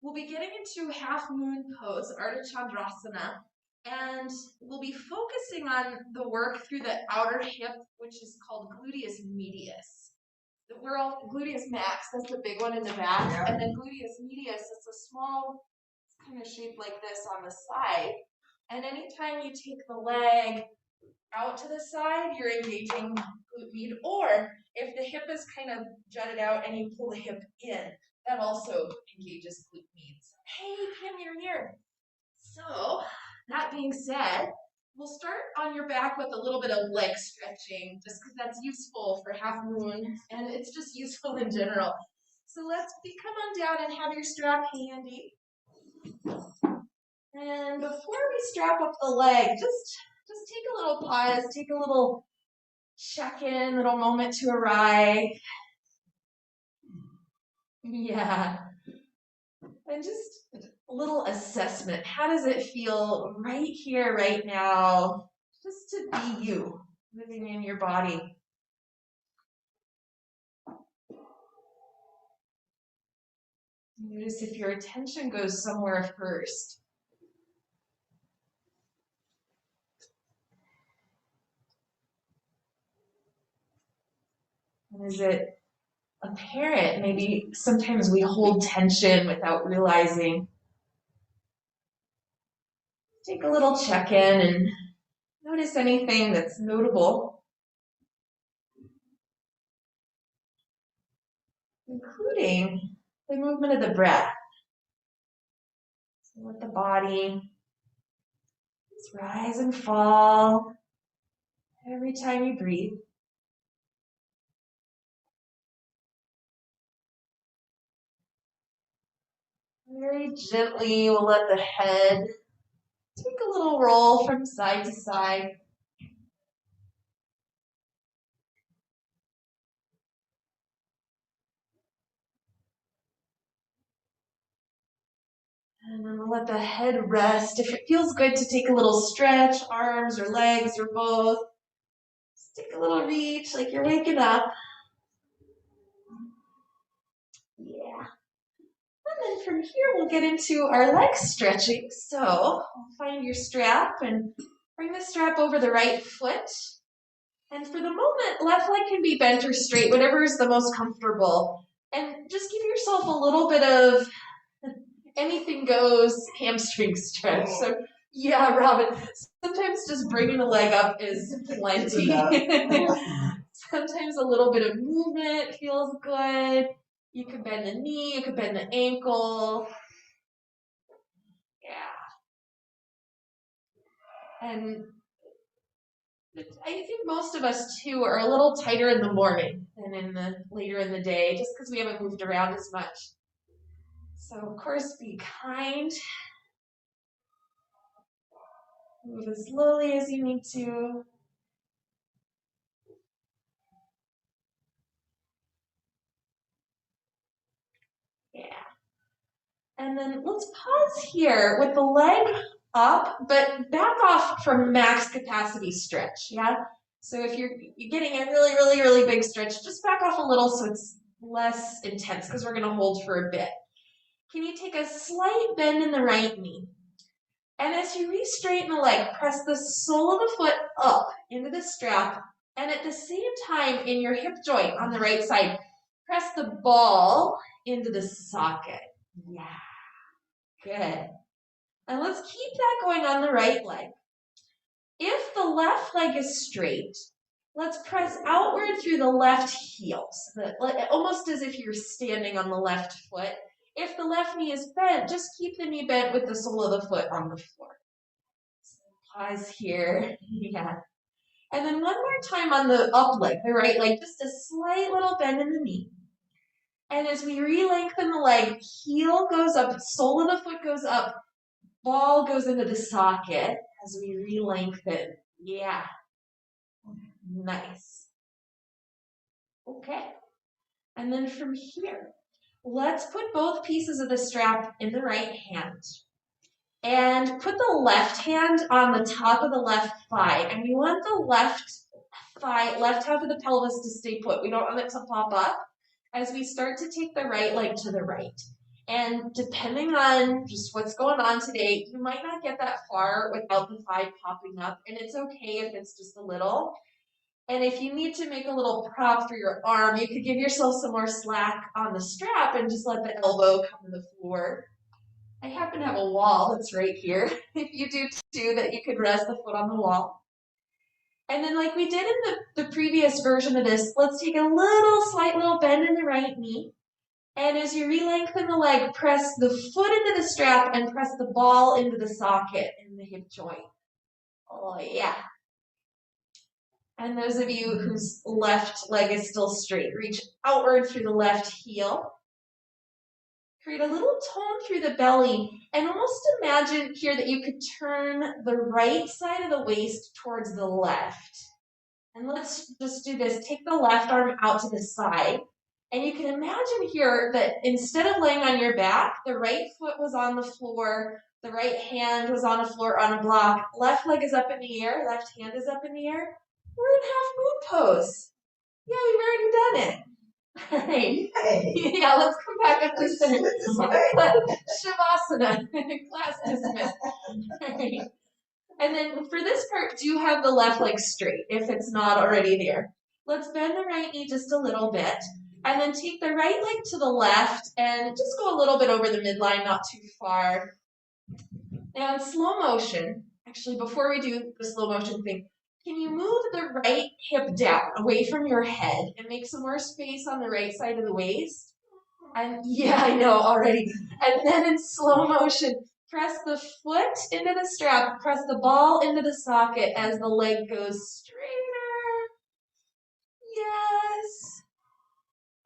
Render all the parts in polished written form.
we'll be getting into half moon pose, Ardha Chandrasana, and we'll be focusing on the work through the outer hip, which is called gluteus medius. We're all gluteus max, that's the big one in the back, yeah. And then gluteus medius, it's a small, it's kind of shaped like this on the side. And anytime you take the leg out to the side, you're engaging glute med, or if the hip is kind of jutted out and you pull the hip in, that also engages glute med. Hey, Pam, you're here. So, that being said, we'll start on your back with a little bit of leg stretching, just because that's useful for half moon, and it's just useful in general. So let's come on down and have your strap handy. And before we strap up the leg, just take a little pause, take a little check-in, little moment to arrive. Yeah. And just a little assessment. How does it feel right here, right now, just to be you, living in your body? Notice if your attention goes somewhere first. And is it apparent? Maybe sometimes we hold tension without realizing. Take a little check-in and notice anything that's notable, including the movement of the breath. So let the body just rise and fall every time you breathe. Very gently, we'll let the head take a little roll from side to side. And then we'll let the head rest. If it feels good to take a little stretch, arms or legs or both, just take a little reach like you're waking up. Yeah. And then from here, we'll get into our leg stretching. So find your strap and bring the strap over the right foot. And for the moment, left leg can be bent or straight, whatever is the most comfortable. And just give yourself a little bit of anything goes hamstring stretch. So yeah, Robin, sometimes just bringing the leg up is plenty. Sometimes a little bit of movement feels good. You could bend the knee, you could bend the ankle. Yeah. And I think most of us too are a little tighter in the morning than later in the day, just because we haven't moved around as much. So of course, be kind. Move as slowly as you need to. Yeah. And then let's pause here with the leg up, but back off from max capacity stretch, yeah? So if you're getting a really, really, really big stretch, just back off a little so it's less intense, because we're gonna hold for a bit. Can you take a slight bend in the right knee? And as you re-straighten the leg, press the sole of the foot up into the strap, and at the same time in your hip joint on the right side, press the ball into the socket. Yeah. Good. And let's keep that going on the right leg. If the left leg is straight, let's press outward through the left heel, so that, almost as if you're standing on the left foot. If the left knee is bent, just keep the knee bent with the sole of the foot on the floor. So pause here. Yeah. And then one more time on the up leg, the right leg, just a slight little bend in the knee. And as we re-lengthen the leg, heel goes up, sole of the foot goes up, ball goes into the socket as we re-lengthen. Yeah. Nice. Okay. And then from here, let's put both pieces of the strap in the right hand. And put the left hand on the top of the left thigh. And we want the left thigh, left half of the pelvis to stay put. We don't want it to pop up as we start to take the right leg to the right. And depending on just what's going on today, you might not get that far without the thigh popping up, and it's okay if it's just a little. And if you need to make a little prop for your arm, you could give yourself some more slack on the strap and just let the elbow come to the floor. I happen to have a wall that's right here. If you do too, that you could rest the foot on the wall. And then like we did in the previous version of this, let's take a slight little bend in the right knee. And as you re-lengthen the leg, press the foot into the strap and press the ball into the socket in the hip joint. Oh yeah. And those of you whose left leg is still straight, reach outward through the left heel. Create a little tone through the belly, and almost imagine here that you could turn the right side of the waist towards the left. And let's just do this. Take the left arm out to the side. And you can imagine here that instead of laying on your back, the right foot was on the floor, the right hand was on the floor on a block, left leg is up in the air, left hand is up in the air. We're in half moon pose. Yeah, we've already done it. All right. Hey. Yeah, let's come back up to center. Shavasana. Class dismissed. All right. And then for this part, do have the left leg straight if it's not already there. Let's bend the right knee just a little bit. And then take the right leg to the left and just go a little bit over the midline, not too far. Now in slow motion, actually before we do the slow motion thing, can you move the right hip down away from your head and make some more space on the right side of the waist? And yeah, I know already. And then in slow motion, press the foot into the strap, press the ball into the socket as the leg goes straighter. Yes.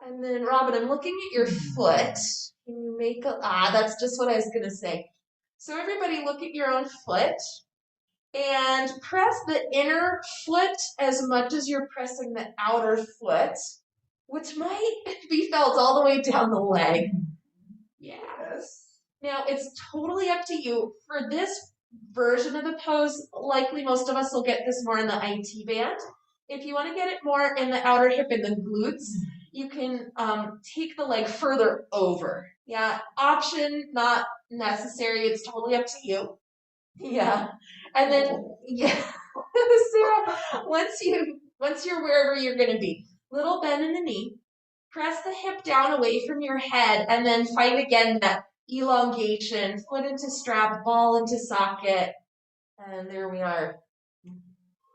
And then Robin, I'm looking at your foot. Can you make that's just what I was gonna say. So everybody look at your own foot and press the inner foot as much as you're pressing the outer foot, which might be felt all the way down the leg. Yes. Now it's totally up to you. For this version of the pose, likely most of us will get this more in the IT band. If you want to get it more in the outer hip and the glutes, you can take the leg further over. Yeah, option, not necessary. It's totally up to you. Yeah, and then yeah, Sarah, once you're wherever you're gonna be, little bend in the knee, press the hip down away from your head, and then find again that elongation, foot into strap, ball into socket, and there we are.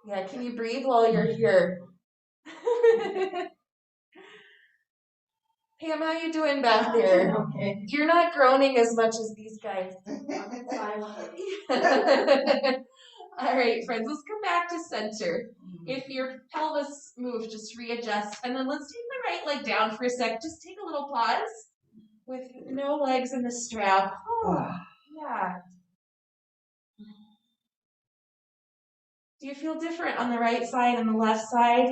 Yeah, can you breathe while you're here? Pam, how you doing back there? Okay. You're not groaning as much as these guys. All right, friends, let's come back to center. If your pelvis moves, just readjust. And then let's take the right leg down for a sec. Just take a little pause with no legs in the strap. Oh, yeah. Do you feel different on the right side and the left side?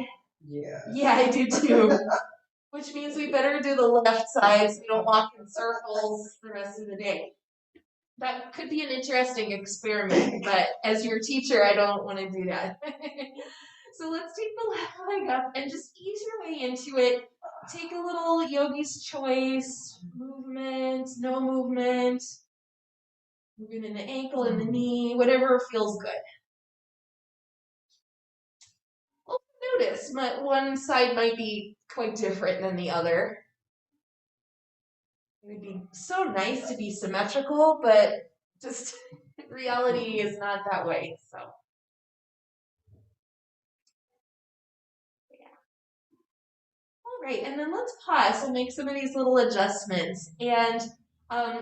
Yeah. Yeah, I do too. Which means we better do the left side so we don't walk in circles the rest of the day. That could be an interesting experiment, but as your teacher, I don't want to do that. So let's take the left leg up and just ease your way into it. Take a little yogi's choice, movement, no movement, moving in the ankle and the knee, whatever feels good. Notice one side might be quite different than the other. It would be so nice to be symmetrical, but just reality is not that way. So, yeah. All right, and then let's pause and make some of these little adjustments. And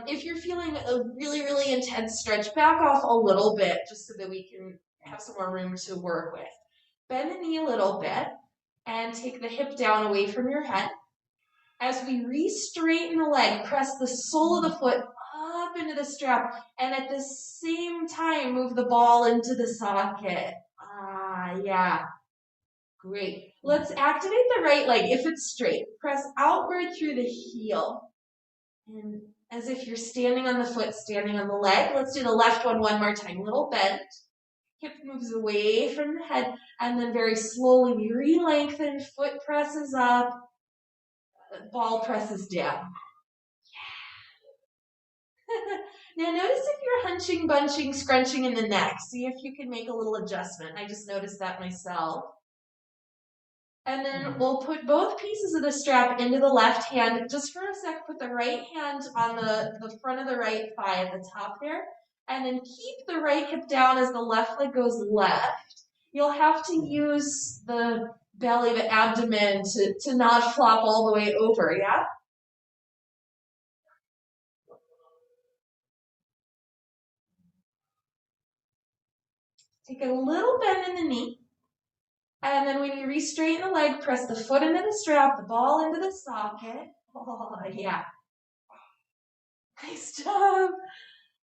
if you're feeling a really, really intense stretch, back off a little bit just so that we can have some more room to work with. Bend the knee a little bit and take the hip down away from your head. As we re-straighten the leg, press the sole of the foot up into the strap, and at the same time, move the ball into the socket. Yeah. Great. Let's activate the right leg if it's straight. Press outward through the heel. And as if you're standing on the foot, standing on the leg. Let's do the left one more time. Little bend. Hip moves away from the head, and then very slowly we re-lengthen, foot presses up, ball presses down. Yeah. Now notice if you're hunching, bunching, scrunching in the neck. See if you can make a little adjustment. I just noticed that myself. And then we'll put both pieces of the strap into the left hand. Just for a sec, put the right hand on the front of the right thigh at the top there. And then keep the right hip down as the left leg goes left. You'll have to use the belly, the abdomen to not flop all the way over, yeah? Take a little bend in the knee. And then when you re-straighten the leg, press the foot into the strap, the ball into the socket. Oh, yeah. Nice job.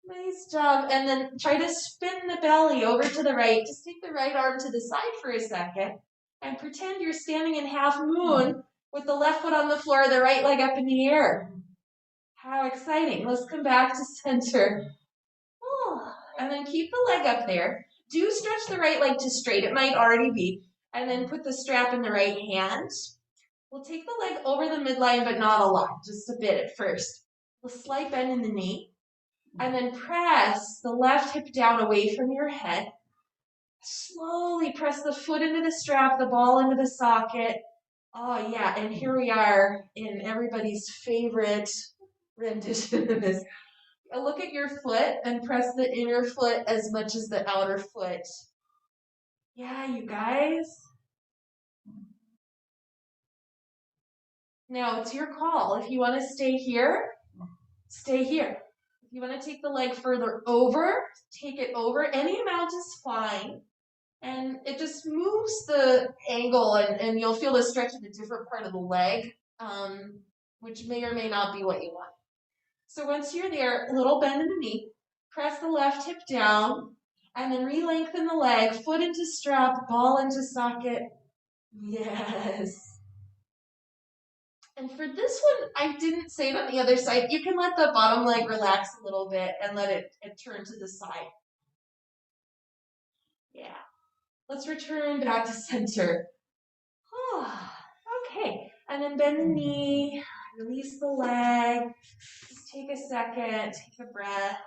Nice job. And then try to spin the belly over to the right. Just take the right arm to the side for a second and pretend you're standing in half moon with the left foot on the floor, the right leg up in the air. How exciting. Let's come back to center. Oh, and then keep the leg up there. Do stretch the right leg to straight. It might already be. And then put the strap in the right hand. We'll take the leg over the midline, but not a lot, just a bit at first. A slight bend in the knee. And then press the left hip down away from your head. Slowly press the foot into the strap, the ball into the socket. Oh, yeah, and here we are in everybody's favorite rendition of this. Look at your foot and press the inner foot as much as the outer foot. Yeah, you guys. Now, it's your call. If you want to stay here, stay here. If you want to take the leg further over, take it over. Any amount is fine. And it just moves the angle, and you'll feel the stretch in a different part of the leg, which may or may not be what you want. So once you're there, a little bend in the knee, press the left hip down, and then re-lengthen the leg, foot into strap, ball into socket. Yes. And for this one, I didn't say it on the other side. You can let the bottom leg relax a little bit and let it turn to the side. Yeah. Let's return back to center. Okay. And then bend the knee, release the leg. Just take a second, take a breath.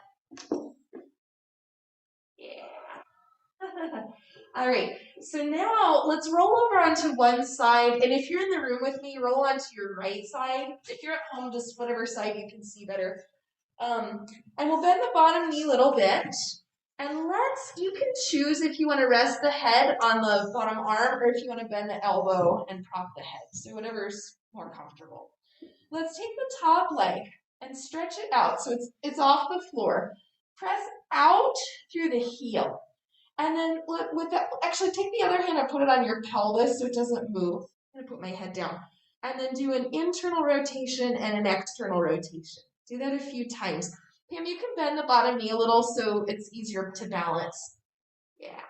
Yeah. All right, so now let's roll over onto one side, and if you're in the room with me, roll onto your right side. If you're at home, just whatever side you can see better. And we'll bend the bottom knee a little bit, and you can choose if you want to rest the head on the bottom arm, or if you want to bend the elbow and prop the head, so whatever's more comfortable. Let's take the top leg and stretch it out so it's off the floor. Press out through the heel. And then with that, actually take the other hand and put it on your pelvis so it doesn't move. I'm going to put my head down. And then do an internal rotation and an external rotation. Do that a few times. Pam, you can bend the bottom knee a little so it's easier to balance. Yeah,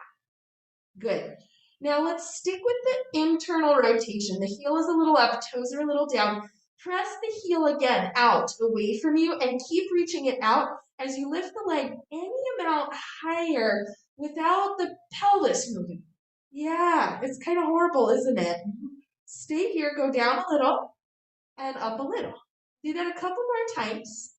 good. Now let's stick with the internal rotation. The heel is a little up, toes are a little down. Press the heel again out, away from you, and keep reaching it out as you lift the leg any amount higher without the pelvis moving. Yeah, it's kind of horrible, isn't it? Stay here, go down a little, and up a little. Do that a couple more times.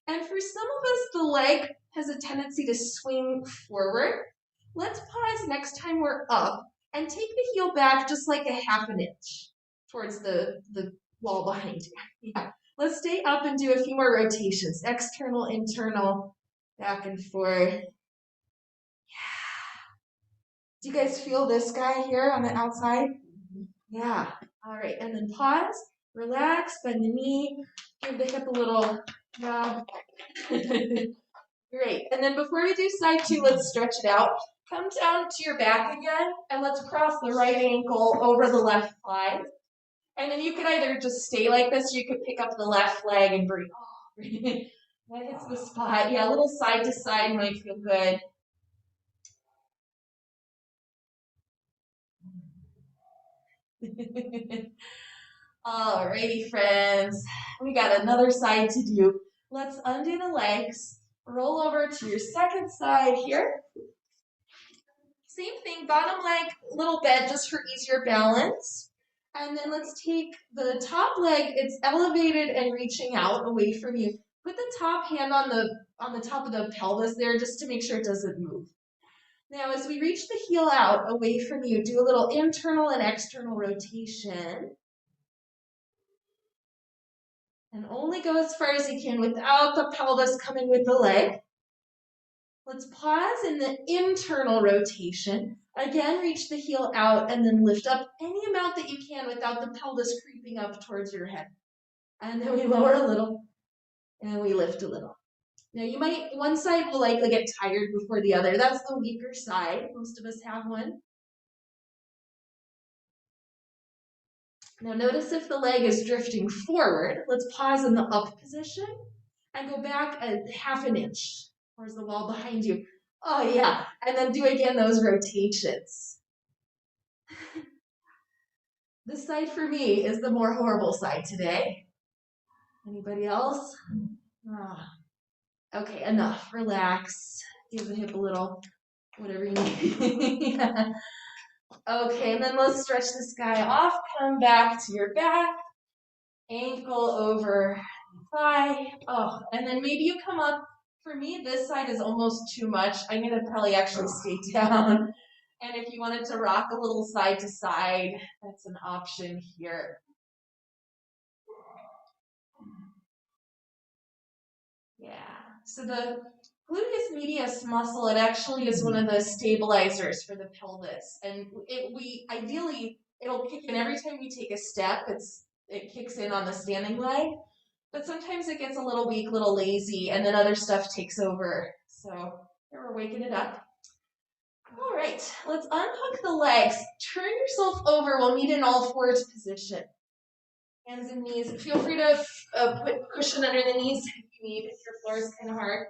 And for some of us, the leg has a tendency to swing forward. Let's pause next time we're up and take the heel back just like a half an inch towards the wall behind you. Yeah. Let's stay up and do a few more rotations. External, internal, back and forth. Yeah. Do you guys feel this guy here on the outside? Yeah. All right. And then pause, relax, bend the knee, give the hip a little rub. Great. And then before we do side two, let's stretch it out. Come down to your back again, and let's cross the right ankle over the left thigh. And then you could either just stay like this, or you could pick up the left leg and breathe. Oh, that hits the spot. Yeah, a little side to side might feel good. Alrighty, friends. We got another side to do. Let's undo the legs. Roll over to your second side here. Same thing, bottom leg, little bend just for easier balance. And then let's take the top leg, it's elevated and reaching out away from you. Put the top hand on the top of the pelvis there just to make sure it doesn't move. Now, as we reach the heel out away from you, do a little internal and external rotation. And only go as far as you can without the pelvis coming with the leg. Let's pause in the internal rotation. Again, reach the heel out and then lift up any amount that you can without the pelvis creeping up towards your head. And then we lower a little and we lift a little. Now one side will likely get tired before the other. That's the weaker side. Most of us have one. Now notice if the leg is drifting forward. Let's pause in the up position and go back a half an inch towards the wall behind you. Oh yeah, and then do again those rotations. This side for me is the more horrible side today. Anybody else? Okay, enough. Relax. Give the hip a little, whatever you need. Yeah. Okay, and then let's stretch this guy off. Come back to your back. Ankle over thigh. Oh, and then maybe you come up. For me, this side is almost too much. I'm going to probably actually stay down. And if you wanted to rock a little side to side, that's an option here. Yeah. So the gluteus medius muscle, it actually is one of the stabilizers for the pelvis. And it'll kick in every time we take a step. It kicks in on the standing leg. But sometimes it gets a little weak, a little lazy, and then other stuff takes over. So here we're waking it up. All right, let's unhook the legs. Turn yourself over. We'll meet in all fours position. Hands and knees. Feel free to put cushion under the knees if you need, if your floor is kind of hard.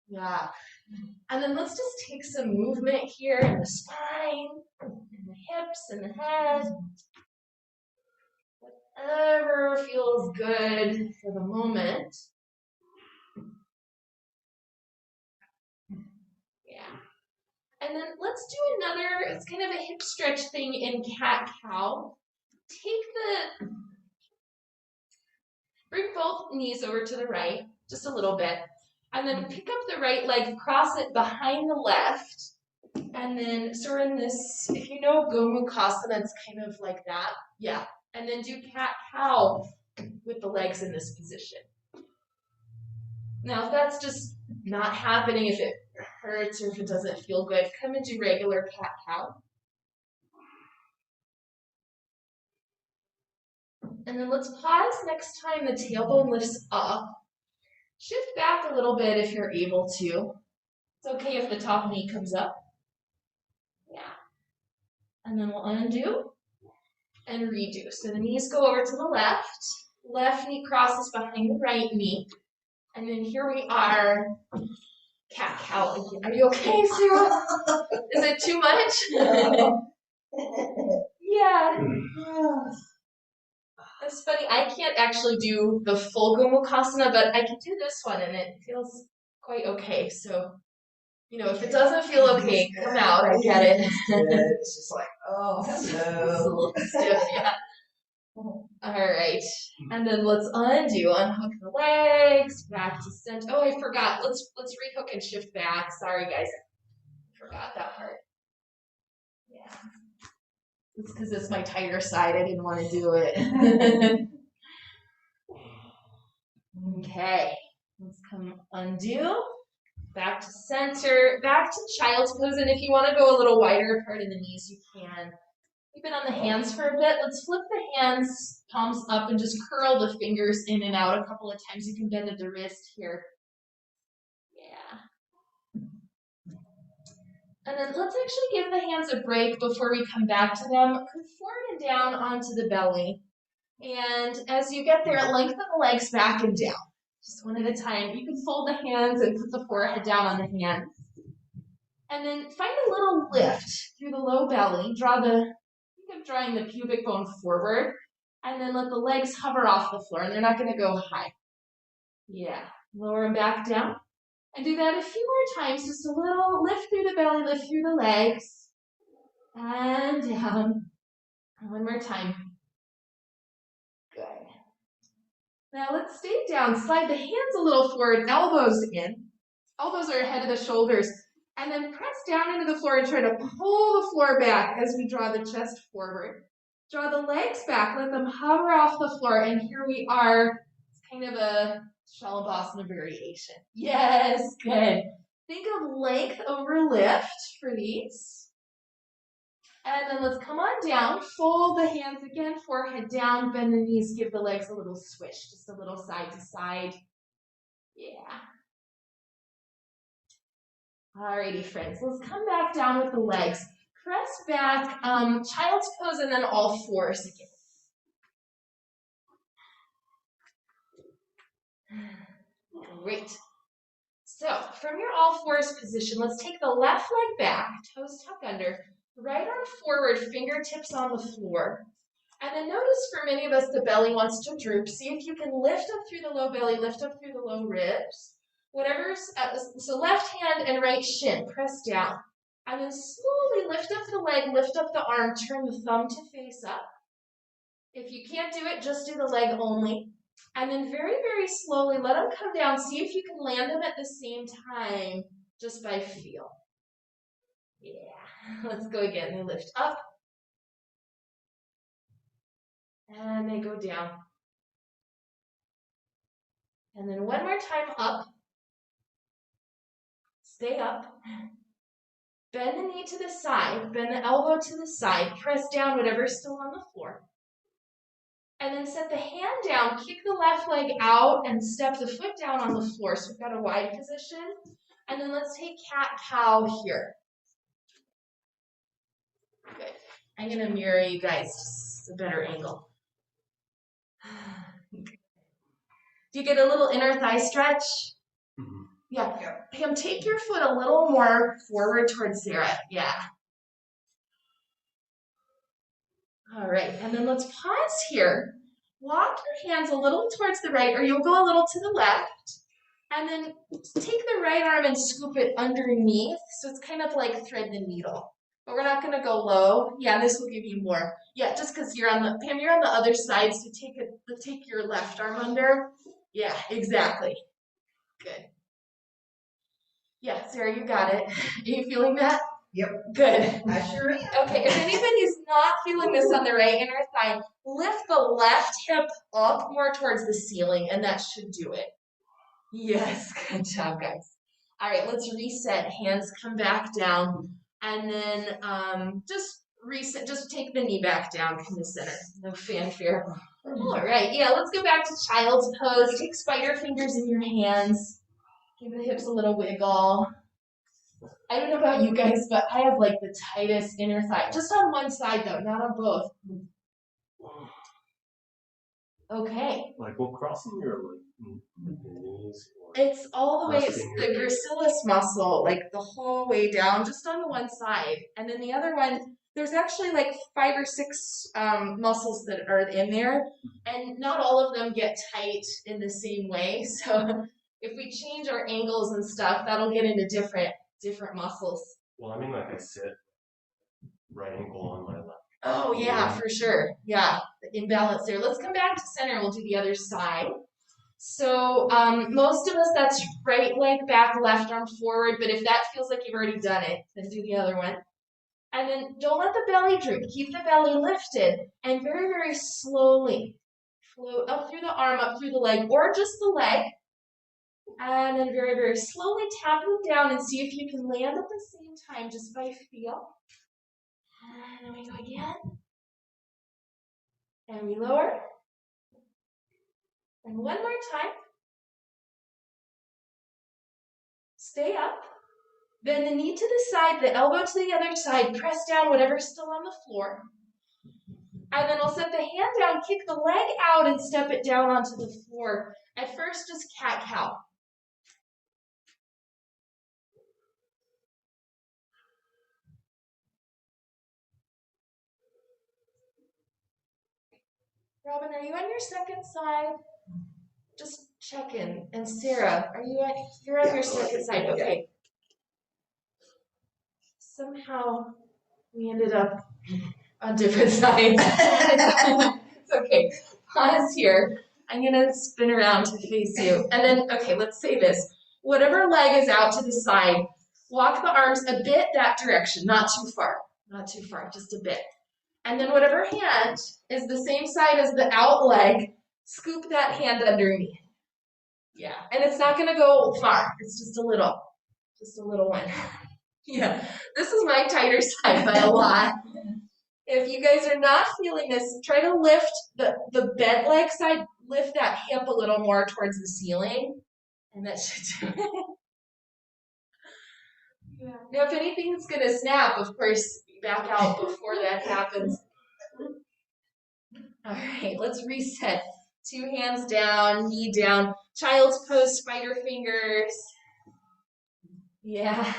Yeah. And then let's just take some movement here in the spine, in the hips, and the head. Whatever feels good for the moment. Yeah. And then let's do another, it's kind of a hip stretch thing in cat-cow. Bring both knees over to the right, just a little bit. And then pick up the right leg, cross it behind the left. And then, so we're in this, if you know Gomukhasana, it's kind of like that. Yeah. And then do cat-cow with the legs in this position. Now, if that's just not happening, if it hurts or if it doesn't feel good, come and do regular cat-cow. And then let's pause next time the tailbone lifts up. Shift back a little bit if you're able to. It's okay if the top knee comes up. Yeah. And then we'll undo and redo. So the knees go over to the left. Left knee crosses behind the right knee. And then here we are, cat-cow again. Are you okay, Sarah? Is it too much? Yeah. It's funny, I can't actually do the full Gomukhasana, but I can do this one and it feels quite okay. So, if it doesn't feel okay, come out, I get it. It's just like, oh, It's a hello. little stiff, yeah. All right, and then let's unhook the legs, back to center. Oh, I forgot, let's rehook and shift back. Sorry, guys, I forgot that part. Yeah. It's because it's my tighter side. I didn't want to do it. Okay, let's come undo. Back to center, back to child's pose. And if you want to go a little wider apart in the knees, you can. Keep it on the hands for a bit. Let's flip the hands, palms up, and just curl the fingers in and out a couple of times. You can bend at the wrist here. Yeah. And then let's actually give the hands a break before we come back to them. Come forward and down onto the belly. And as you get there, lengthen the legs back and down. Just one at a time. You can fold the hands and put the forehead down on the hands. And then find a little lift through the low belly. Think of drawing the pubic bone forward. And then let the legs hover off the floor. And they're not going to go high. Yeah. Lower them back down. And do that a few more times. Just a little lift through the belly, lift through the legs. And down. And one more time. Good. Now let's stay down. Slide the hands a little forward, elbows in. Elbows are ahead of the shoulders. And then press down into the floor and try to pull the floor back as we draw the chest forward. Draw the legs back, let them hover off the floor, and here we are. It's kind of a Shalabhasana variation. Yes, good. Think of length over lift for these. And then let's come on down, fold the hands again, forehead down, bend the knees, give the legs a little swish, just a little side to side. Yeah. Alrighty, friends, let's come back down with the legs. Press back, child's pose, and then all fours again. Great. So, from your all fours position, let's take the left leg back, toes tuck under, right arm forward, fingertips on the floor. And then notice for many of us, the belly wants to droop. See if you can lift up through the low belly, lift up through the low ribs. Whatever's, so left hand and right shin, press down. And then slowly lift up the leg, lift up the arm, turn the thumb to face up. If you can't do it, just do the leg only. And then very, very slowly let them come down. See if you can land them at the same time, just by feel. Yeah, let's go again. They lift up. And they go down. And then one more time up. Stay up. Bend the knee to the side. Bend the elbow to the side. Press down whatever's still on the floor. And then set the hand down. Kick the left leg out and step the foot down on the floor. So we've got a wide position. And then let's take cat-cow here. Good. I'm going to mirror you guys. Just a better angle. Do you get a little inner thigh stretch? Mm-hmm. Yeah. Pam, take your foot a little more forward towards Sarah. Yeah. All right. And then let's pause here. Walk your hands a little towards the right, or you'll go a little to the left. And then take the right arm and scoop it underneath. So it's kind of like thread the needle. But we're not going to go low. Yeah, this will give you more. Yeah, just because you're on the, Pam, you're on the other side, so take your left arm under. Yeah, exactly. Good. Yeah, Sarah, you got it. Are you feeling that? Yep. Good. I sure am. Okay, if anybody's not feeling this on the right inner thigh, lift the left hip up more towards the ceiling, and that should do it. Yes, good job, guys. All right, let's reset. Hands come back down, and then just reset. Just take the knee back down from the center. No fanfare. All right, yeah, let's go back to child's pose. Take spider fingers in your hands. Give the hips a little wiggle. I don't know about you guys, but I have like the tightest inner thigh. Just on one side though, not on both. Okay. Like what, crossing your knees? It's all the way, it's the gracilis muscle, like the whole way down, just on the one side. And then the other one, there's actually like 5 or 6 muscles that are in there, and not all of them get tight in the same way. So if we change our angles and stuff, that'll get into different muscles. Well, I mean, like I sit right ankle on my left. Oh yeah, for sure. Yeah, the imbalance there. Let's come back to center. We'll do the other side. So most of us, that's right leg back, left arm forward. But if that feels like you've already done it, then do the other one. And then don't let the belly droop. Keep the belly lifted. And very, very slowly float up through the arm, up through the leg, or just the leg. And then very, very slowly tap them down and see if you can land at the same time just by feel. And then we go again. And we lower. And one more time. Stay up. Bend the knee to the side, the elbow to the other side. Press down whatever's still on the floor. And then we'll set the hand down, kick the leg out, and step it down onto the floor. At first, just cat-cow. Robin, are you on your second side? Just check in. And Sarah, you're on your second side, okay. Somehow we ended up on different sides. It's okay. Pause here. I'm gonna spin around to face you. And then, okay, let's say this. Whatever leg is out to the side, walk the arms a bit that direction, not too far, just a bit. And then whatever hand is the same side as the out leg, scoop that hand underneath. Yeah, and it's not gonna go far, it's just a little one. Yeah, this is my tighter side by a lot. If you guys are not feeling this, try to lift the bent leg side, lift that hip a little more towards the ceiling, and that should do it. Yeah. Now, if anything's gonna snap, of course, back out before that happens. All right, let's reset. 2 hands down, knee down. Child's pose, spider fingers. Yeah,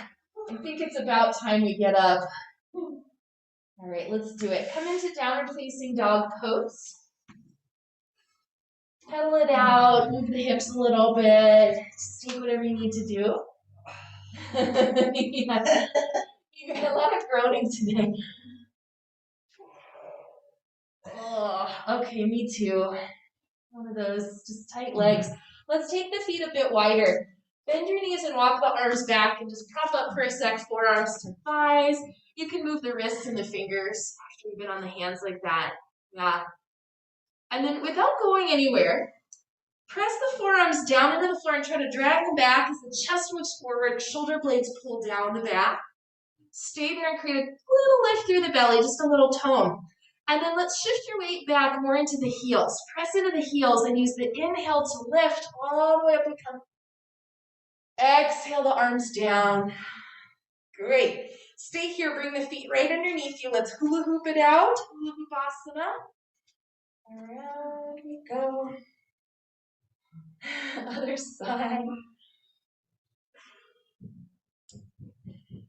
I think it's about time we get up. All right, let's do it. Come into downward facing dog pose. Pedal it out, move the hips a little bit. Just take whatever you need to do. Yeah. You got a lot of groaning today. Oh, okay, me too. One of those, just tight legs. Let's take the feet a bit wider. Bend your knees and walk the arms back and just prop up for a sec, forearms to thighs. You can move the wrists and the fingers after you've been on the hands like that. Yeah. And then without going anywhere, press the forearms down into the floor and try to drag them back as the chest moves forward, shoulder blades pull down the back. Stay there and create a little lift through the belly, just a little tone. And then let's shift your weight back more into the heels. Press into the heels and use the inhale to lift all the way up and come. Exhale the arms down. Great. Stay here, bring the feet right underneath you. Let's hula hoop it out. Hula hoop asana. Around we go. Other side.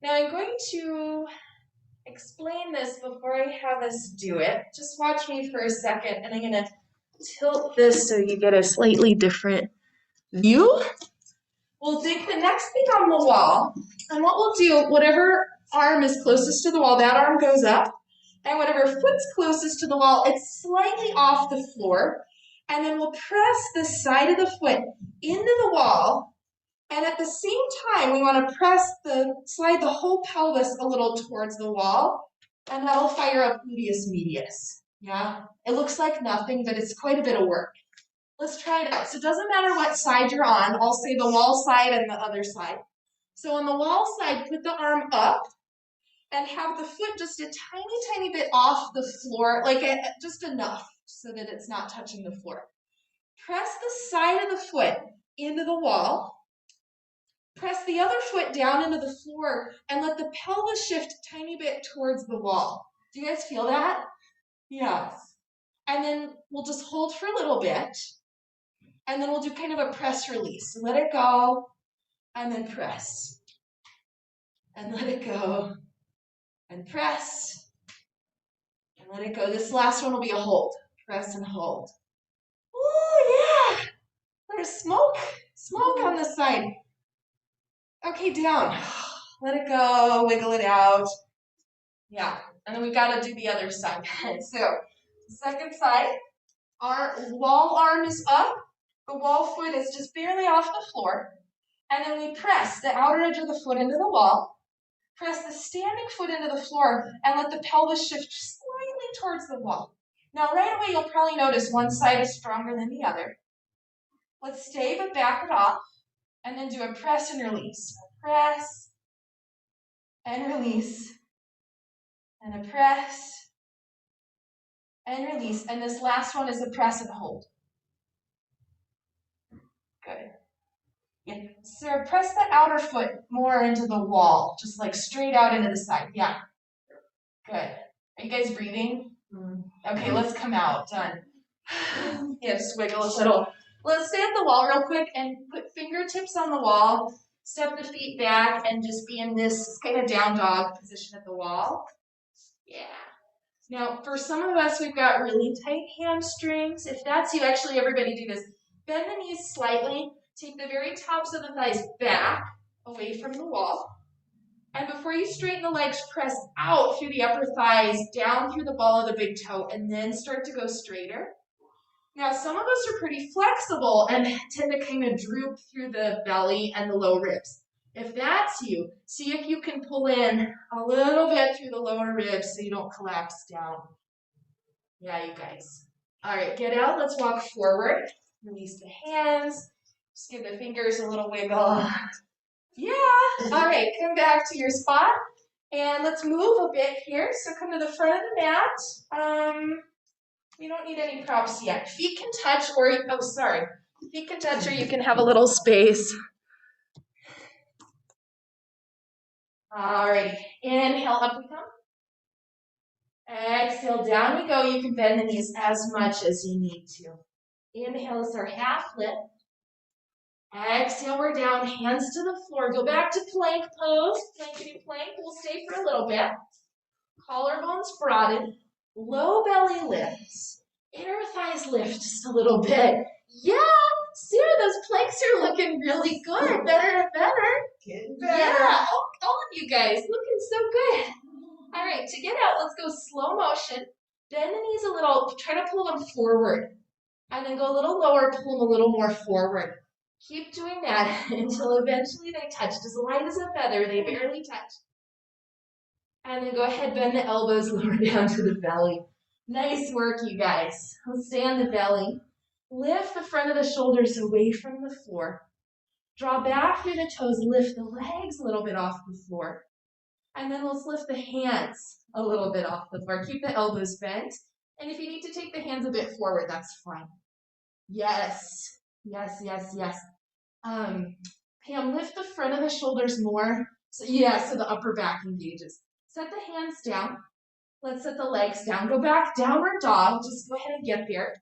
Now I'm going to explain this before I have us do it. Just watch me for a second, and I'm going to tilt this so you get a slightly different view. We'll dig the next thing on the wall, and what we'll do, whatever arm is closest to the wall, that arm goes up, and whatever foot's closest to the wall, it's slightly off the floor, and then we'll press the side of the foot into the wall, and at the same time, we want to slide the whole pelvis a little towards the wall, and that'll fire up gluteus medius. Yeah, it looks like nothing, but it's quite a bit of work. Let's try it out. So it doesn't matter what side you're on. I'll say the wall side and the other side. So on the wall side, put the arm up and have the foot just a tiny, tiny bit off the floor, like just enough so that it's not touching the floor. Press the side of the foot into the wall. Press the other foot down into the floor and let the pelvis shift a tiny bit towards the wall. Do you guys feel that? Yeah. And then we'll just hold for a little bit. And then we'll do kind of a press release. Let it go, and then press. And let it go, and press. And let it go. This last one will be a hold. Press and hold. Oh, yeah. There's smoke on this side. Okay, down. Let it go, wiggle it out. Yeah, and then we've got to do the other side. So, second side, our wall arm is up. The wall foot is just barely off the floor. And then we press the outer edge of the foot into the wall. Press the standing foot into the floor and let the pelvis shift slightly towards the wall. Now, right away, you'll probably notice one side is stronger than the other. Let's stay, but back it off. And then do a press and release. Press and release. And a press and release. And this last one is a press and hold. Good. Yeah. So press the outer foot more into the wall, just like straight out into the side. Yeah. Good. Are you guys breathing? Okay, let's come out. Done. Yeah, just wiggle a little. Let's stay at the wall real quick and put fingertips on the wall. Step the feet back and just be in this kind of down dog position at the wall. Yeah. Now, for some of us, we've got really tight hamstrings. If that's you, actually everybody do this. Bend the knees slightly. Take the very tops of the thighs back, away from the wall. And before you straighten the legs, press out through the upper thighs, down through the ball of the big toe, and then start to go straighter. Now, some of us are pretty flexible and tend to kind of droop through the belly and the low ribs. If that's you, see if you can pull in a little bit through the lower ribs so you don't collapse down. Yeah, you guys. All right, get out. Let's walk forward. Release the hands. Just give the fingers a little wiggle. Yeah. All right, come back to your spot. And let's move a bit here. So come to the front of the mat. We don't need any props yet. Feet can touch or, oh, sorry. Feet can touch or you can have a little space. All right, inhale, up we come. Exhale, down we go. You can bend the knees as much as you need to. Inhale is our half lift. Exhale, we're down, hands to the floor. Go back to plank pose. Plankety plank. We'll stay for a little bit. Collarbones broaden. Low belly lifts. Inner thighs lift just a little bit. Yeah, Sarah, those planks are looking really good. Better and better. Getting better. Yeah, all of you guys looking so good. All right, to get out, let's go slow motion. Bend the knees a little. Try to pull them forward. And then go a little lower, pull them a little more forward. Keep doing that until eventually they touch. As light as a feather, they barely touch. And then go ahead, bend the elbows, lower down to the belly. Nice work, you guys. Let's stay on the belly. Lift the front of the shoulders away from the floor. Draw back through the toes, lift the legs a little bit off the floor. And then let's lift the hands a little bit off the floor. Keep the elbows bent. And if you need to take the hands a bit forward, that's fine. Yes, yes, yes, yes. Pam, lift the front of the shoulders more. So the upper back engages. Set the hands down. Let's set the legs down. Go back, downward dog. Just go ahead and get there.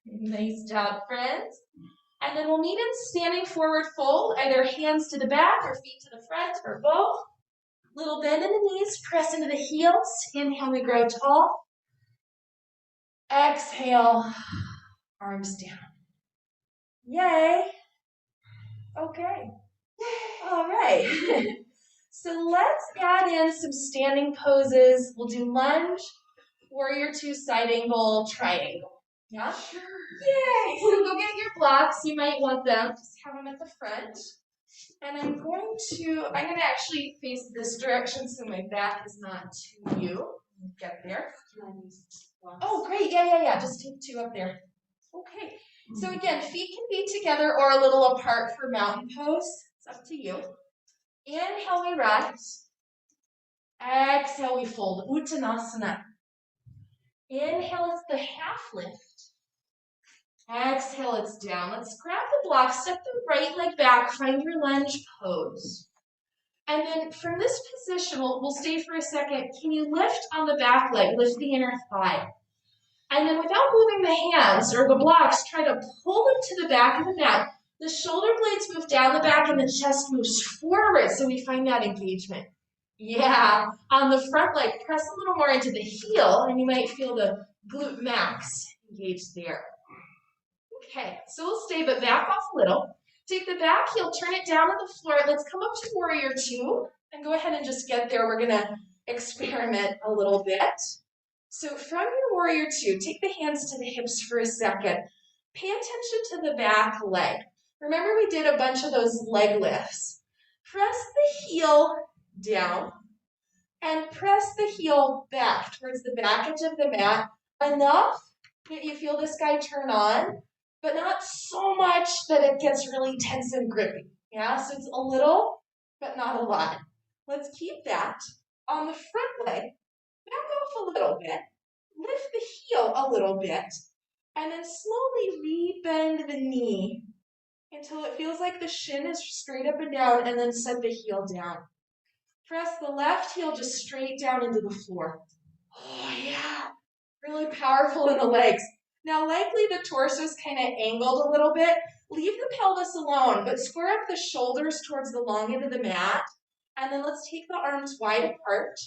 Nice job, friends. And then we'll meet in standing forward fold, either hands to the back or feet to the front or both. Little bend in the knees, press into the heels. Inhale, we grow tall. Exhale, arms down. Yay. Okay. All right. So let's add in some standing poses. We'll do lunge, warrior two, side angle, triangle. Yeah? Sure. Yay! So go get your blocks. You might want them. Just have them at the front. And I'm going to actually face this direction so my back is not to you. Get there. Oh, great. Yeah. Just take two up there. Okay. So again, feet can be together or a little apart for mountain pose. It's up to you. Inhale, we rise. Exhale, we fold. Uttanasana. Inhale, it's the half lift. Exhale, it's down. Let's grab the block, step the right leg back, find your lunge pose. And then from this position, we'll stay for a second. Can you lift on the back leg, lift the inner thigh? And then without moving the hands or the blocks, try to pull them to the back of the mat. The shoulder blades move down the back and the chest moves forward, so we find that engagement. Yeah, on the front leg, press a little more into the heel, and you might feel the glute max engaged there. Okay, so we'll stay, but back off a little. Take the back heel, turn it down on the floor. Let's come up to warrior two, and go ahead and just get there. We're gonna experiment a little bit. So from your warrior two, take the hands to the hips for a second. Pay attention to the back leg. Remember we did a bunch of those leg lifts. Press the heel down and press the heel back towards the back edge of the mat enough that you feel this guy turn on, but not so much that it gets really tense and grippy. Yeah, so it's a little, but not a lot. Let's keep that. On the front leg, back off a little bit, lift the heel a little bit, and then slowly re-bend the knee until it feels like the shin is straight up and down, and then set the heel down. Press the left heel just straight down into the floor. Oh yeah, really powerful in the legs. Now likely the torso is kind of angled a little bit. Leave the pelvis alone, but square up the shoulders towards the long end of the mat, and then let's take the arms wide apart.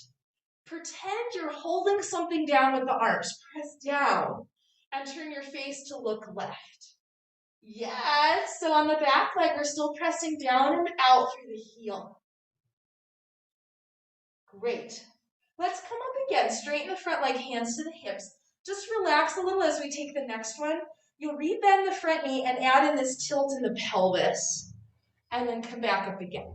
Pretend you're holding something down with the arms. Press down and turn your face to look left. Yes, so on the back leg, we're still pressing down and out through the heel. Great. Let's come up again, straighten the front leg, hands to the hips. Just relax a little as we take the next one. You'll rebend the front knee and add in this tilt in the pelvis, and then come back up again.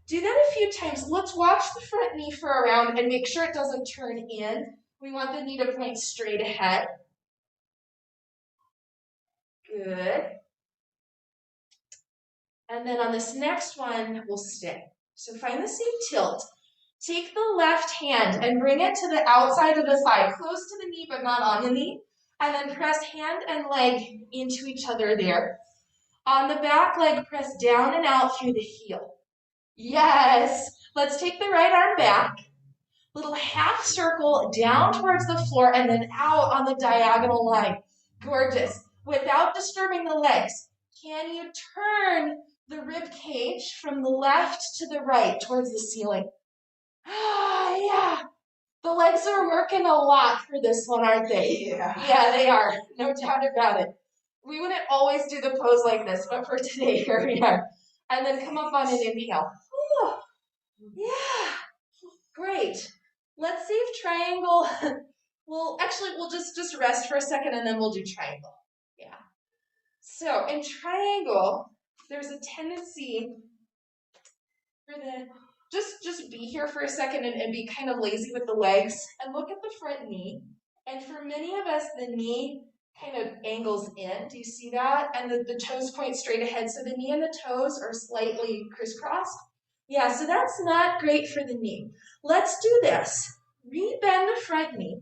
Do that a few times. Let's watch the front knee for a round and make sure it doesn't turn in. We want the knee to point straight ahead. Good. And then on this next one, we'll stay. So find the same tilt. Take the left hand and bring it to the outside of the thigh, close to the knee but not on the knee. And then press hand and leg into each other there. On the back leg, press down and out through the heel. Yes. Let's take the right arm back. Little half circle down towards the floor and then out on the diagonal line. Gorgeous. Without disturbing the legs, can you turn the rib cage from the left to the right towards the ceiling? Ah, yeah. The legs are working a lot for this one, aren't they? Yeah. Yeah, they are. No doubt about it. We wouldn't always do the pose like this, but for today, here we are. And then come up on an inhale. Ooh. Yeah. Great. Let's save triangle. We'll just rest for a second and then we'll do triangle. Yeah. So in triangle, there's a tendency for the just be here for a second and be kind of lazy with the legs and look at the front knee. And for many of us, the knee kind of angles in. Do you see that? And the toes point straight ahead. So the knee and the toes are slightly crisscrossed. Yeah, so that's not great for the knee. Let's do this. Rebend the front knee.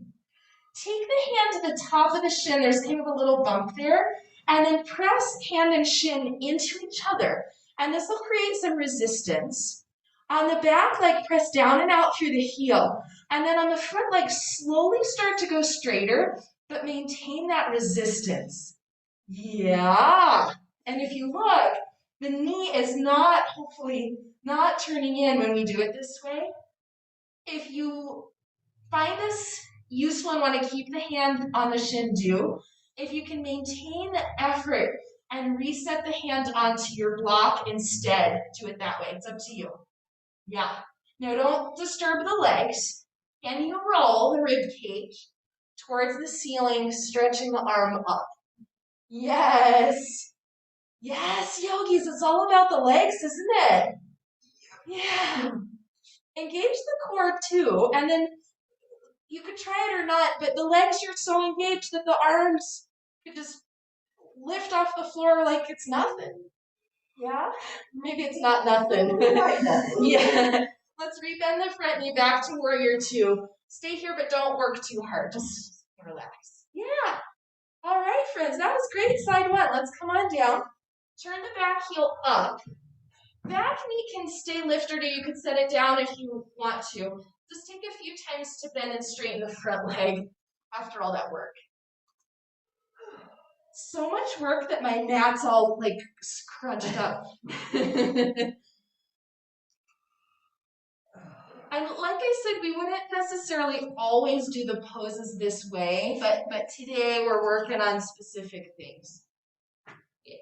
Take the hand to the top of the shin. There's kind of a little bump there. And then press hand and shin into each other. And this will create some resistance. On the back leg, press down and out through the heel. And then on the front leg, slowly start to go straighter, but maintain that resistance. Yeah. And if you look, the knee is not, hopefully, not turning in when we do it this way. If you find this useful and want to keep the hand on the shin, do. If you can maintain the effort and reset the hand onto your block instead, do it that way. It's up to you. Yeah. Now don't disturb the legs. Can you roll the rib cage towards the ceiling, stretching the arm up? Yes. Yes, yogis, it's all about the legs, isn't it? Yeah. Engage the core too, and then you could try it or not, but the legs, you're so engaged that the arms could just lift off the floor like it's nothing. Yeah? Maybe it's not nothing. Yeah. Let's rebend the front knee back to warrior two. Stay here, but don't work too hard. Just relax. Yeah. All right, friends. That was great. Side one. Let's come on down. Turn the back heel up. Back knee can stay lifted, or you could set it down if you want to. Just take a few times to bend and straighten the front leg after all that work. So much work that my mat's all like scrunched up. And like I said, we wouldn't necessarily always do the poses this way, but today we're working on specific things. Yeah.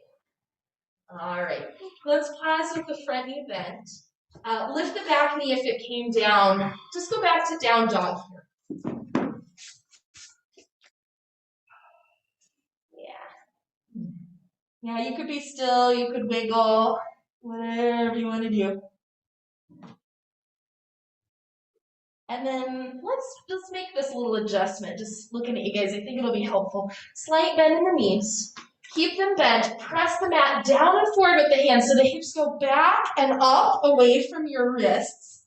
All right, let's pause with the front knee bent. Lift the back knee if it came down. Just go back to down dog here. Yeah. Yeah, you could be still, you could wiggle, whatever you want to do. And then let's make this little adjustment. Just looking at you guys, I think it'll be helpful. Slight bend in the knees. Keep them bent. Press the mat down and forward with the hands so the hips go back and up away from your wrists.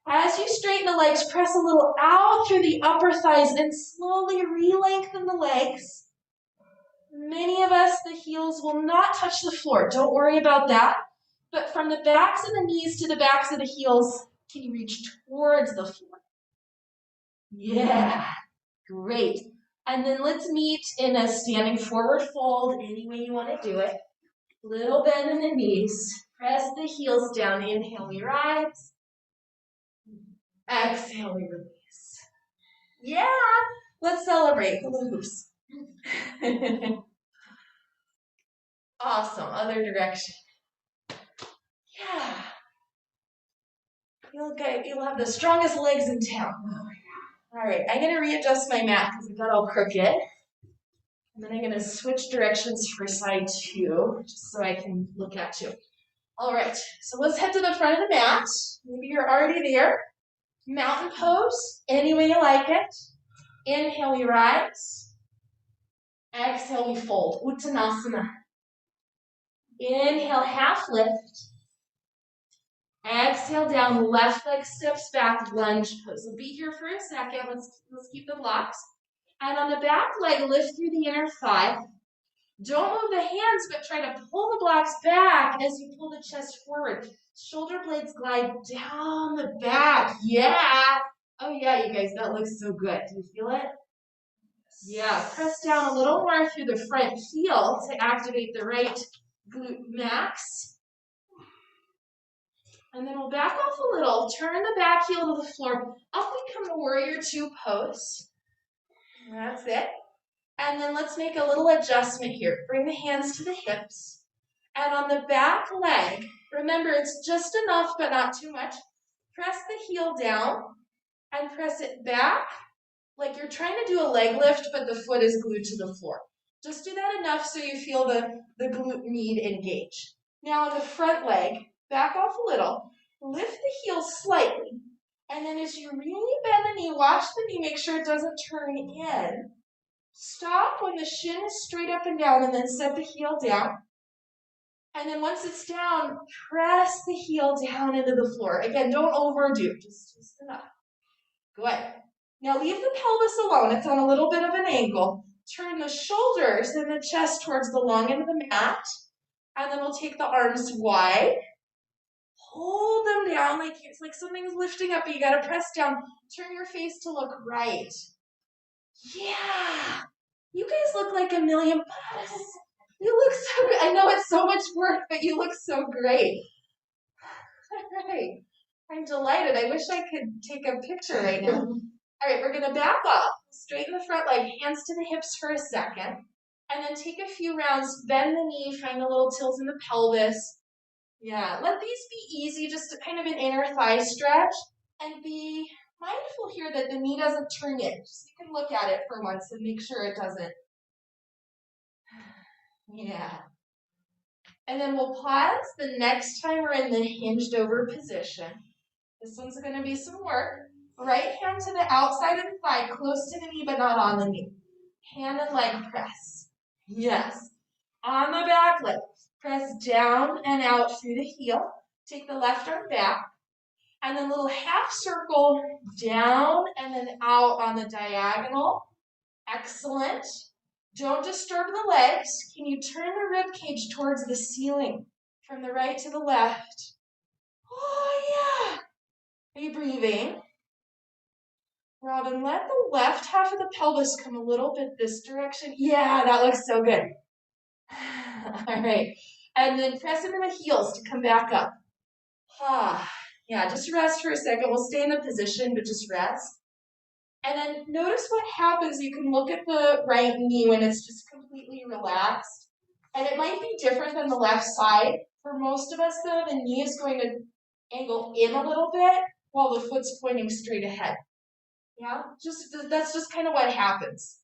As you straighten the legs, press a little out through the upper thighs and slowly re-lengthen the legs. Many of us, the heels will not touch the floor. Don't worry about that. But from the backs of the knees to the backs of the heels, can you reach towards the floor? Yeah, great. And then let's meet in a standing forward fold, any way you want to do it. Little bend in the knees. Press the heels down. Inhale, we rise. Exhale, we release. Yeah, let's celebrate. Hula hoops. Awesome. Other direction. Yeah. You'll have the strongest legs in town. All right, I'm gonna readjust my mat because it got all crooked. And then I'm gonna switch directions for side 2, just so I can look at you. All right, so let's head to the front of the mat. Maybe you're already there. Mountain pose, any way you like it. Inhale, we rise. Exhale, we fold. Uttanasana. Inhale, half lift. Exhale down, left leg steps back, lunge pose. We'll be here for a second. Let's keep the blocks. And on the back leg, lift through the inner thigh. Don't move the hands, but try to pull the blocks back as you pull the chest forward. Shoulder blades glide down the back. Yeah. Oh yeah, you guys, that looks so good. Do you feel it? Yeah. Press down a little more through the front heel to activate the right glute max. And then we'll back off a little, turn the back heel to the floor. Up we come to warrior 2 pose. That's it. And then let's make a little adjustment here. Bring the hands to the hips. And on the back leg, remember it's just enough but not too much. Press the heel down and press it back like you're trying to do a leg lift, but the foot is glued to the floor. Just do that enough so you feel the glute med engage. Now on the front leg, back off a little, lift the heel slightly, and then as you really bend the knee, watch the knee, make sure it doesn't turn in. Stop when the shin is straight up and down, and then set the heel down. And then once it's down, press the heel down into the floor. Again, don't overdo, just enough. Good. Now leave the pelvis alone. It's on a little bit of an angle. Turn the shoulders and the chest towards the long end of the mat. And then we'll take the arms wide. Hold them down like it's like something's lifting up, but you gotta press down. Turn your face to look right. Yeah. You guys look like $1 million. You look so good. I know it's so much work, but you look so great. All right. I'm delighted. I wish I could take a picture right now. All right, we're gonna back up, straighten the front leg, hands to the hips for a second, and then take a few rounds, bend the knee, find a little tilt in the pelvis. Yeah, let these be easy, just a kind of an inner thigh stretch, and be mindful here that the knee doesn't turn in. Just you can look at it for once and make sure it doesn't. Yeah. And then we'll pause the next time we're in the hinged over position. This one's gonna be some work. Right hand to the outside of the thigh, close to the knee, but not on the knee. Hand and leg press. Yes. On the back leg, press down and out through the heel. Take the left arm back. And then little half circle down and then out on the diagonal. Excellent. Don't disturb the legs. Can you turn the rib cage towards the ceiling from the right to the left? Oh, yeah. Are you breathing? Robin, let the left half of the pelvis come a little bit this direction. Yeah, that looks so good. All right. And then press into the heels to come back up. Yeah, just rest for a second. We'll stay in the position, but just rest. And then notice what happens. You can look at the right knee when it's just completely relaxed. And it might be different than the left side. For most of us, though, the knee is going to angle in a little bit while the foot's pointing straight ahead. Yeah, that's just kind of what happens.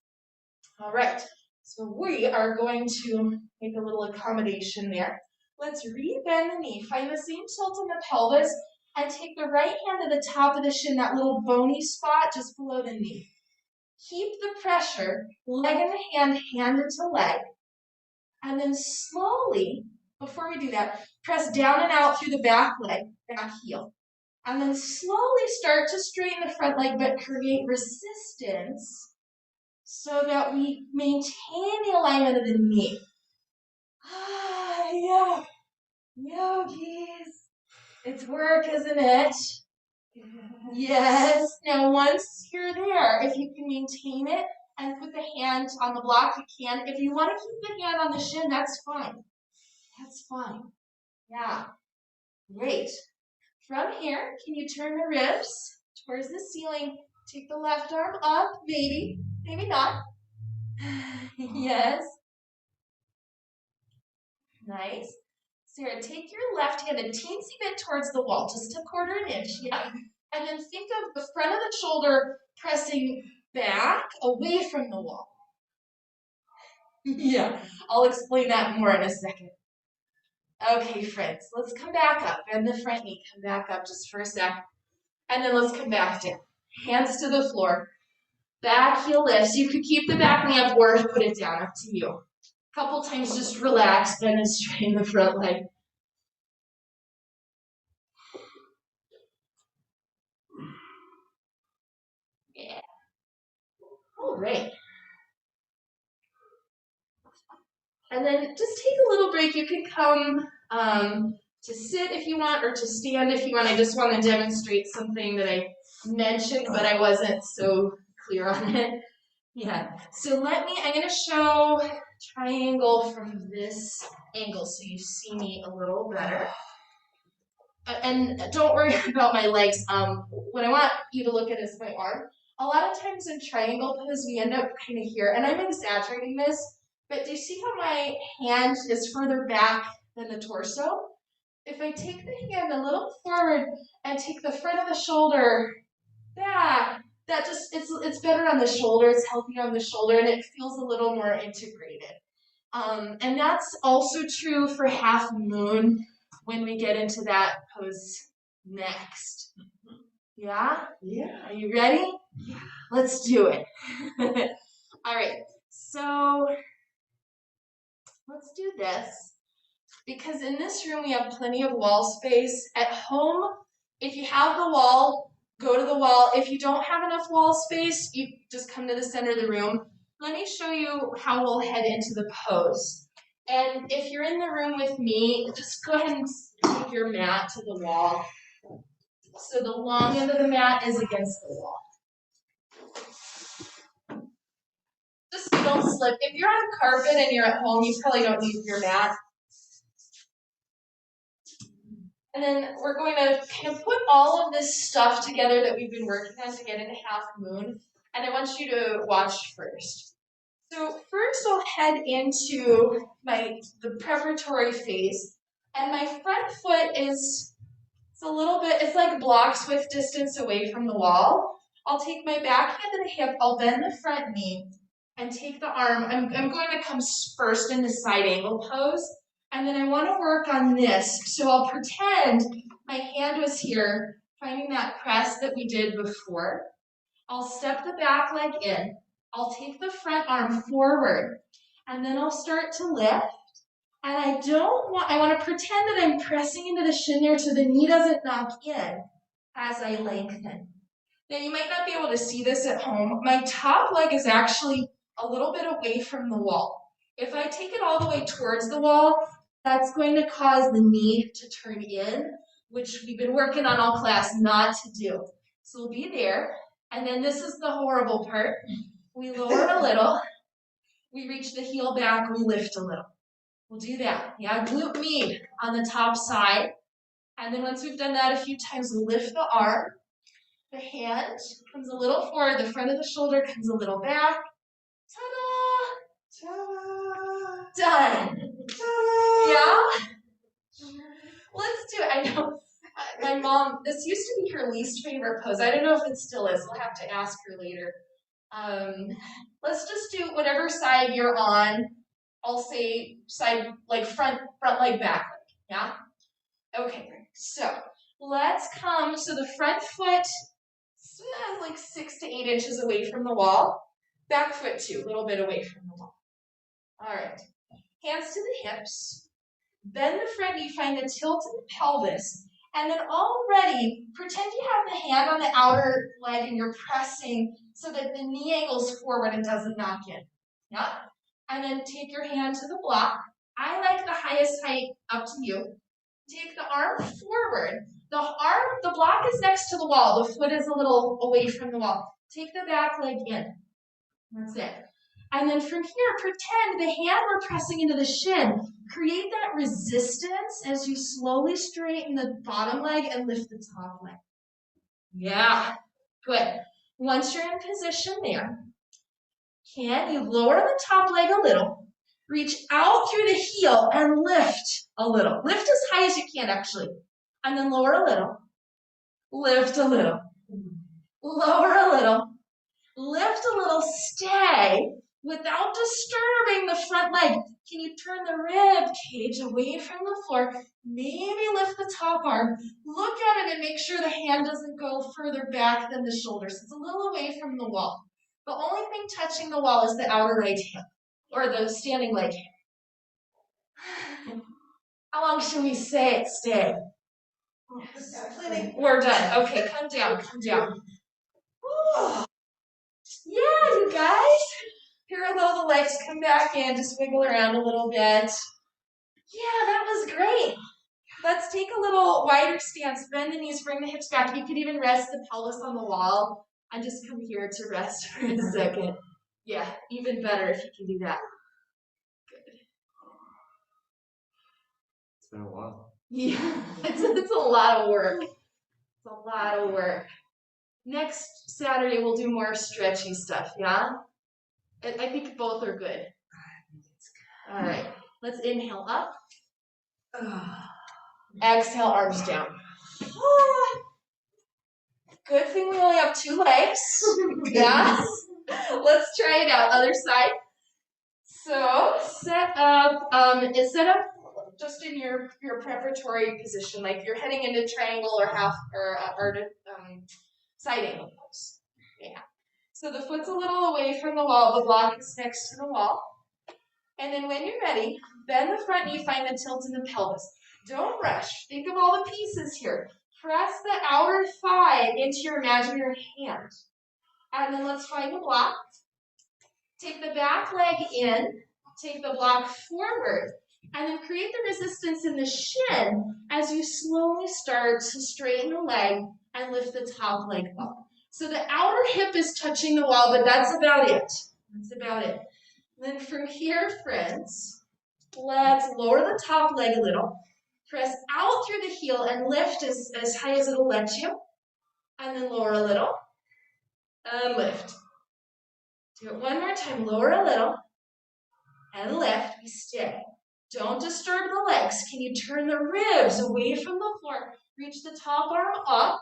All right, so we are going to make a little accommodation there. Let's rebend the knee, find the same tilt in the pelvis, and take the right hand to the top of the shin, that little bony spot just below the knee. Keep the pressure, leg in the hand into leg, and then slowly, before we do that, press down and out through the back leg, back heel. And then slowly start to straighten the front leg, but create resistance so that we maintain the alignment of the knee. Yeah. Yogis. It's work, isn't it? Yes. Now, once you're there, if you can maintain it and put the hand on the block, you can. If you want to keep the hand on the shin, that's fine. That's fine. Yeah. Great. From here, can you turn the ribs towards the ceiling? Take the left arm up, maybe not. Yes. Nice. Sarah, take your left hand a teensy bit towards the wall, just a 1/4 inch, yeah. And then think of the front of the shoulder pressing back away from the wall. Yeah, I'll explain that more in a second. Okay, friends, let's come back up. Bend the front knee, come back up just for a sec. And then let's come back down. Hands to the floor. Back heel lifts. You could keep the back knee up or put it down, up to you. A couple times just relax, bend and straighten the front leg. Yeah. All right. And then just take a little break. You can come to sit if you want or to stand if you want. I just want to demonstrate something that I mentioned, but I wasn't so clear on it. Yeah, so I'm going to show triangle from this angle so you see me a little better. And don't worry about my legs. What I want you to look at is my arm. A lot of times in triangle pose, we end up kind of here, and I'm exaggerating this, but do you see how my hand is further back than the torso? If I take the hand a little forward and take the front of the shoulder back, that just, it's better on the shoulder, it's healthier on the shoulder, and it feels a little more integrated. And that's also true for half moon when we get into that pose next. Yeah? Yeah. Are you ready? Yeah. Let's do it. All right, so let's do this. Because in this room we have plenty of wall space. At home, if you have the wall, go to the wall. If you don't have enough wall space, you just come to the center of the room. Let me show you how we'll head into the pose. And if you're in the room with me, just go ahead and take your mat to the wall. So the long end of the mat is against the wall. Just don't slip. If you're on carpet and you're at home, you probably don't need your mat. And then we're going to kind of put all of this stuff together that we've been working on to get into half moon. And I want you to watch first. So first I'll head into the preparatory phase. And my front foot it's a little bit, it's like block swift distance away from the wall. I'll take my back hand to the hip, I'll bend the front knee and take the arm. I'm going to come first into side angle pose. And then I want to work on this. So I'll pretend my hand was here, finding that press that we did before. I'll step the back leg in. I'll take the front arm forward. And then I'll start to lift. And I want to pretend that I'm pressing into the shin there so the knee doesn't knock in as I lengthen. Now you might not be able to see this at home. My top leg is actually a little bit away from the wall. If I take it all the way towards the wall, that's going to cause the knee to turn in, which we've been working on all class not to do. So we'll be there, and then this is the horrible part. We lower a little, we reach the heel back, we lift a little. We'll do that. Yeah, glute med on the top side. And then once we've done that a few times, we'll lift the arm. The hand comes a little forward, the front of the shoulder comes a little back. Ta-da! Ta-da! Done. Ta-da! Yeah? Let's do it. I know my mom, this used to be her least favorite pose. I don't know if it still is. We'll have to ask her later. Let's just do whatever side you're on. I'll say side, like front leg, back leg. Yeah? Okay, so let's come. So the front foot like 6 to 8 inches away from the wall. Back foot too, a little bit away from the wall. All right, hands to the hips. Bend the front knee, find the tilt in the pelvis. And then already, pretend you have the hand on the outer leg and you're pressing so that the knee angles forward and doesn't knock in. Yeah? And then take your hand to the block. I like the highest height, up to you. Take the arm forward. The block is next to the wall. The foot is a little away from the wall. Take the back leg in. That's it. And then from here, pretend the hand we're pressing into the shin. Create that resistance as you slowly straighten the bottom leg and lift the top leg. Yeah, good. Once you're in position there, you lower the top leg a little, reach out through the heel and lift a little. Lift as high as you can, actually. And then lower a little, lift a little, lower a little, lift a little, stay without disturbing the front leg. Can you turn the rib cage away from the floor? Maybe lift the top arm. Look at it and make sure the hand doesn't go further back than the shoulders. It's a little away from the wall. The only thing touching the wall is the outer right hip, or the standing leg hip. How long should we stay? We're done. Okay, come down. Whew. Yeah, you guys. Parallel the legs, come back in, just wiggle around a little bit. Yeah, that was great. Let's take a little wider stance. Bend the knees, bring the hips back. You could even rest the pelvis on the wall and just come here to rest for a second. Yeah, even better if you can do that. Good. It's been a while. Yeah, it's a lot of work. It's a lot of work. Next Saturday, we'll do more stretchy stuff, yeah? I think both are good. All right, let's inhale up. Exhale, arms down. Good thing we only have 2 legs. Yeah? Let's try it out. Other side. So set up just in your preparatory position, like you're heading into triangle or half or side angle pose. Yeah. So the foot's a little away from the wall. The block is next to the wall. And then when you're ready, bend the front knee, find the tilt in the pelvis. Don't rush. Think of all the pieces here. Press the outer thigh into your imaginary hand. And then let's find a block. Take the back leg in, take the block forward, and then create the resistance in the shin as you slowly start to straighten the leg and lift the top leg up. So the outer hip is touching the wall, but that's about it. That's about it. Then from here, friends, let's lower the top leg a little. Press out through the heel and lift as high as it'll let you. And then lower a little. And lift. Do it one more time. Lower a little. And lift. We stay. Don't disturb the legs. Can you turn the ribs away from the floor? Reach the top arm up.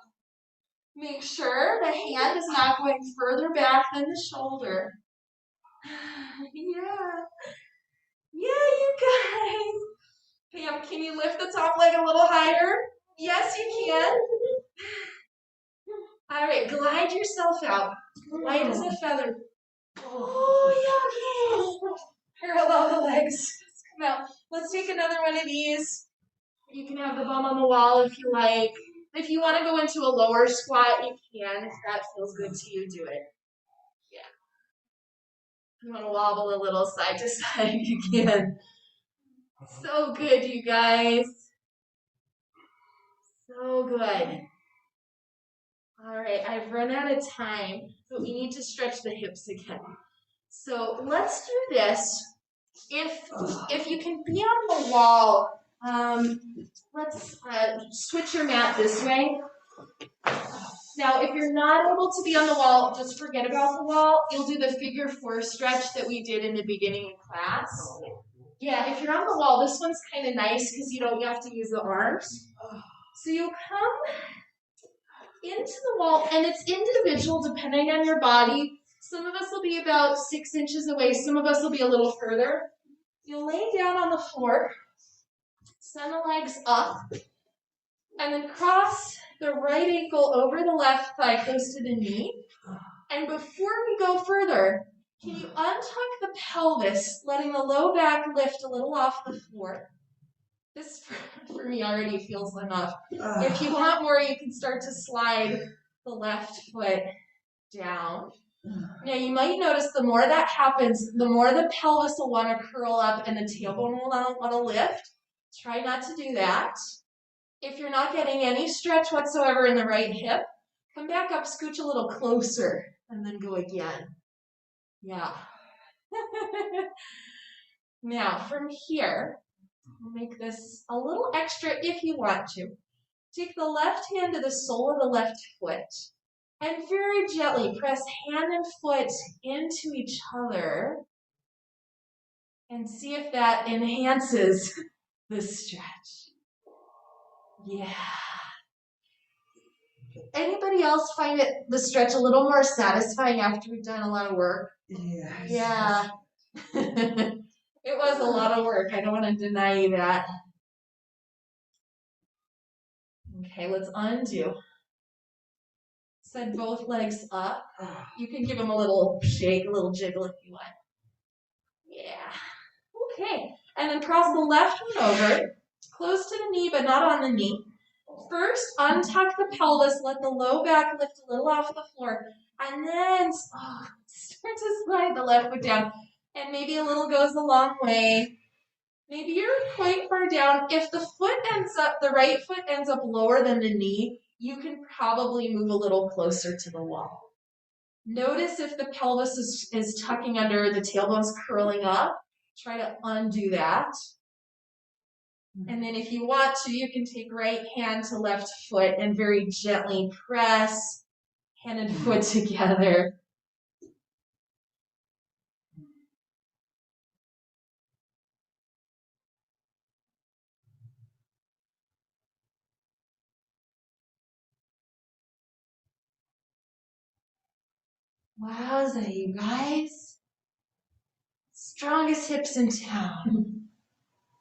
Make sure the hand is not going further back than the shoulder. Yeah. Yeah, you guys. Pam, can you lift the top leg a little higher? Yes, you can. All right, glide yourself out. Light as a feather. Oh, yeah, okay. Parallel the legs. Come out. Let's take another one of these. You can have the bum on the wall if you like. If you want to go into a lower squat, you can. If that feels good to you, do it. Yeah. If you want to wobble a little side to side, you can. So good, you guys. So good. All right, I've run out of time, but we need to stretch the hips again. So let's do this. If you can be on the wall, let's switch your mat this way. Now, if you're not able to be on the wall, just forget about the wall. You'll do the figure 4 stretch that we did in the beginning of class. Yeah, if you're on the wall, this one's kind of nice because you don't have to use the arms. So you'll come into the wall, and it's individual depending on your body. Some of us will be about 6 inches away. Some of us will be a little further. You'll lay down on the floor, send the legs up, and then cross the right ankle over the left thigh close to the knee. And before we go further, can you untuck the pelvis, letting the low back lift a little off the floor? This, for me, already feels enough. If you want more, you can start to slide the left foot down. Now, you might notice the more that happens, the more the pelvis will want to curl up and the tailbone will want to lift. Try not to do that. If you're not getting any stretch whatsoever in the right hip, come back up, scooch a little closer, and then go again. Yeah. Now, from here, we'll make this a little extra if you want to. Take the left hand to the sole of the left foot and very gently press hand and foot into each other and see if that enhances the stretch. Yeah. Anybody else find the stretch a little more satisfying after we've done a lot of work? Yeah. Yeah. It was a lot of work. I don't want to deny you that. Okay, let's undo. Send both legs up. You can give them a little shake, a little jiggle if you want. Yeah. Okay. And then cross the left one over, close to the knee, but not on the knee. First, untuck the pelvis, let the low back lift a little off the floor, and then start to slide the left foot down. And maybe a little goes a long way. Maybe you're quite far down. If the foot ends up, the right foot ends up lower than the knee, you can probably move a little closer to the wall. Notice if the pelvis is tucking under, the tailbone's curling up. Try to undo that. And then if you want to, you can take right hand to left foot and very gently press hand and foot together. Wowza, you guys. Strongest hips in town.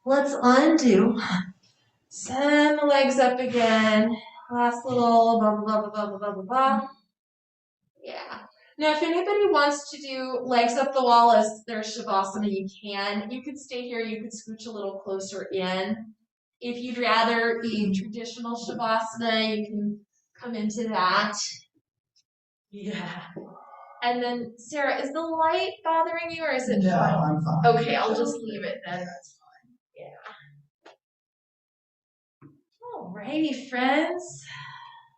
Let's undo. Send the legs up again. Last little blah, blah, blah, blah, blah, blah, blah, blah. Yeah. Now, if anybody wants to do legs up the wall as their Shavasana, you can. You could stay here. You could scooch a little closer in. If you'd rather be traditional Shavasana, you can come into that. Yeah. And then, Sarah, is the light bothering you or is it No, fine? I'm fine. Okay, I'll just leave it then. That's fine. Yeah. Alrighty, friends.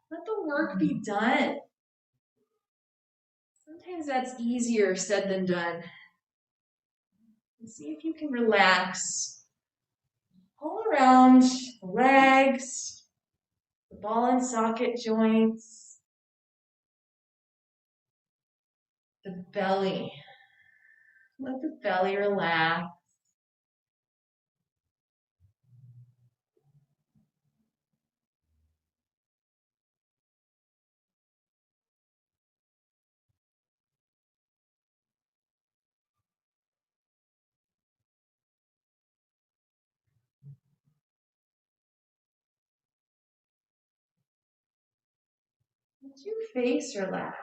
Let the work be done. Sometimes that's easier said than done. And see if you can relax all around the legs, the ball and socket joints, the belly. Let the belly relax. Let your face relax.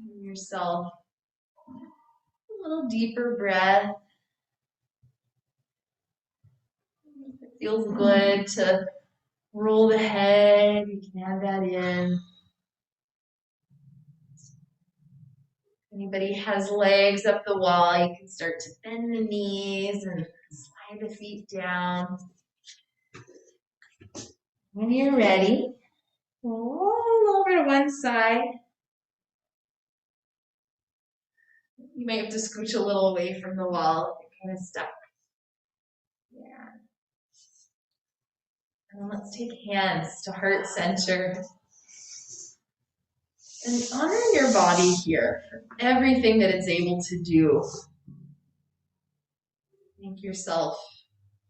Give yourself a little deeper breath. If it feels good to roll the head, you can add that in. If anybody has legs up the wall, you can start to bend the knees and slide the feet down. When you're ready, roll over to one side. You may have to scooch a little away from the wall if you're kind of stuck. Yeah. And let's take hands to heart center. And honor your body here for everything that it's able to do. Thank yourself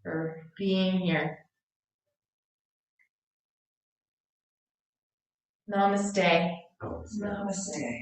for being here. Namaste. Namaste.